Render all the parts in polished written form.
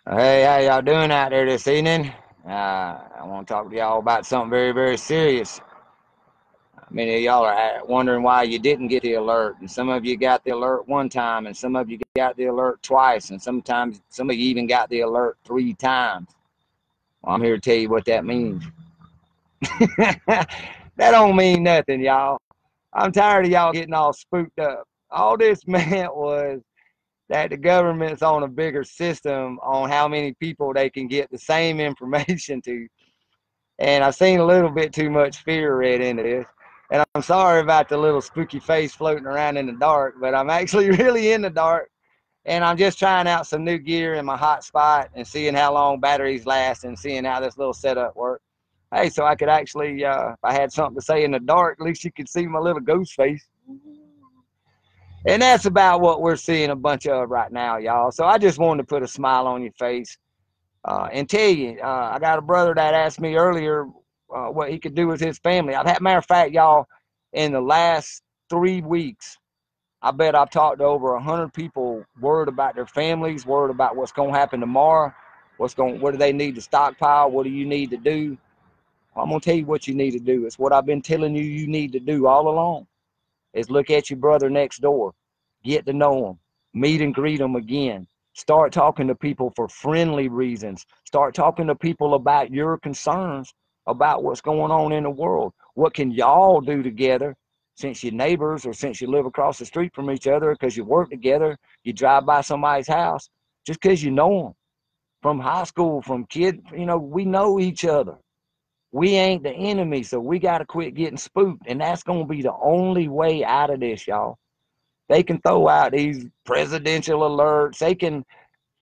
Hey, how y'all doing out there this evening? I want to talk to y'all about something very, very serious. Many of y'all are wondering why you didn't get the alert, and some of you got the alert one time, and some of you got the alert twice, and sometimes some of you even got the alert 3 times. Well, I'm here to tell you what that means. That don't mean nothing, y'all. I'm tired of y'all getting all spooked up. All this meant was that the government's on a bigger system on how many people they can get the same information to. And I've seen a little bit too much fear read into this. And I'm sorry about the little spooky face floating around in the dark, but I'm actually really in the dark. And I'm just trying out some new gear in my hot spot and seeing how long batteries last and seeing how this little setup works. Hey, so I could actually, if I had something to say in the dark, at least you could see my little ghost face. And that's about what we're seeing a bunch of right now, y'all. So I just wanted to put a smile on your face and tell you, I got a brother that asked me earlier what he could do with his family. Matter of fact, y'all, in the last 3 weeks, I bet I've talked to over 100 people worried about their families, worried about what's going to happen tomorrow, what do they need to stockpile, what do you need to do. Well, I'm going to tell you what you need to do. It's what I've been telling you need to do all along, is look at your brother next door, get to know him, meet and greet him again. Start talking to people for friendly reasons. Start talking to people about your concerns about what's going on in the world. What can y'all do together since you're neighbors or since you live across the street from each other because you work together, you drive by somebody's house, just because you know them from high school, from kid, we know each other. We ain't the enemy, so we got to quit getting spooked. And that's going to be the only way out of this, y'all. They can throw out these presidential alerts. They can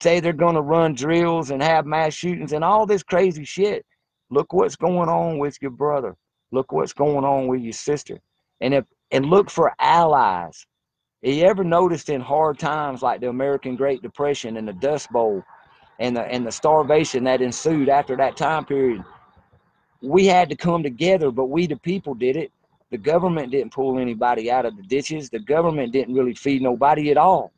say they're going to run drills and have mass shootings and all this crazy shit. Look what's going on with your brother. Look what's going on with your sister. And look for allies. Have you ever noticed in hard times like the American Great Depression and the Dust Bowl and the starvation that ensued after that time period, we had to come together, but we the people did it. The government didn't pull anybody out of the ditches. The government didn't really feed nobody at all.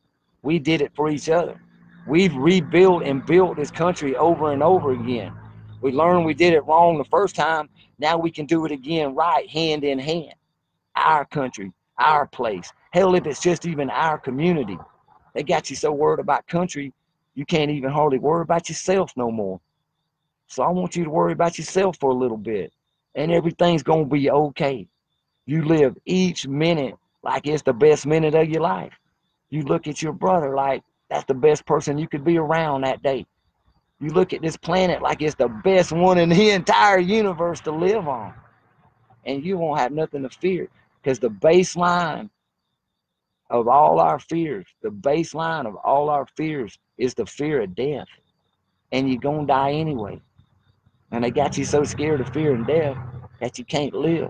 We did it for each other. We've rebuilt and built this country over and over again. We learned we did it wrong the first time. Now we can do it again right, hand in hand. Our country, our place. Hell, if it's just even our community. They got you so worried about country, you can't even hardly worry about yourself no more. So I want you to worry about yourself for a little bit, and everything's going to be okay. You live each minute like it's the best minute of your life. You look at your brother like that's the best person you could be around that day. You look at this planet like it's the best one in the entire universe to live on. And you won't have nothing to fear because the baseline of all our fears, is the fear of death. And you're going to die anyway. And they got you so scared of fear and death that you can't live.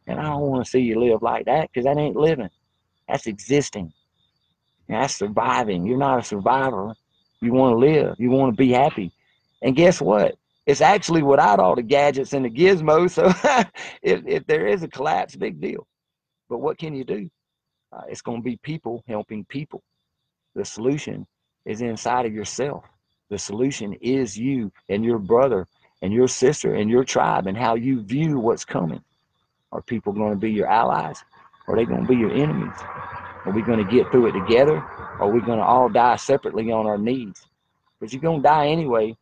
And I don't want to see you live like that because that ain't living. That's existing. And that's surviving. You're not a survivor. You want to live. You want to be happy. And guess what? It's actually without all the gadgets and the gizmos. So if there is a collapse, big deal. But what can you do? It's going to be people helping people. The solution is inside of yourself. The solution is you and your brother and your sister and your tribe and how you view what's coming. Are people going to be your allies? Or are they going to be your enemies? Are we going to get through it together? Or are we going to all die separately on our knees? But you're going to die anyway.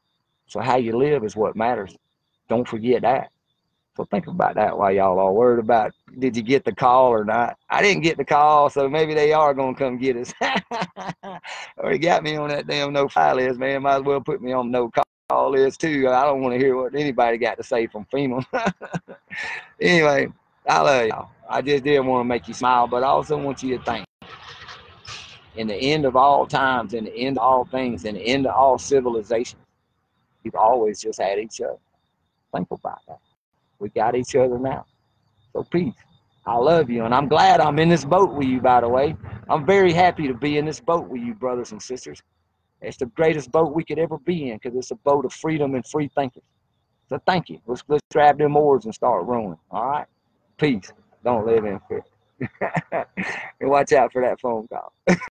So how you live is what matters. Don't forget that. So think about that while y'all are worried about, did you get the call or not? I didn't get the call, so maybe they are going to come get us. Already got me on that damn no-fly list, man. Might as well put me on no-call list, too. I don't want to hear what anybody got to say from FEMA. Anyway, I love y'all. I just did want to make you smile, but I also want you to think. In the end of all times, in the end of all things, in the end of all civilizations, we've always just had each other. Think about that. We got each other now. So peace. I love you, and I'm glad I'm in this boat with you, by the way. I'm very happy to be in this boat with you, brothers and sisters. It's the greatest boat we could ever be in because it's a boat of freedom and free thinkers. So thank you. Let's grab them oars and start rowing, all right? Peace. Don't live in fear. And watch out for that phone call.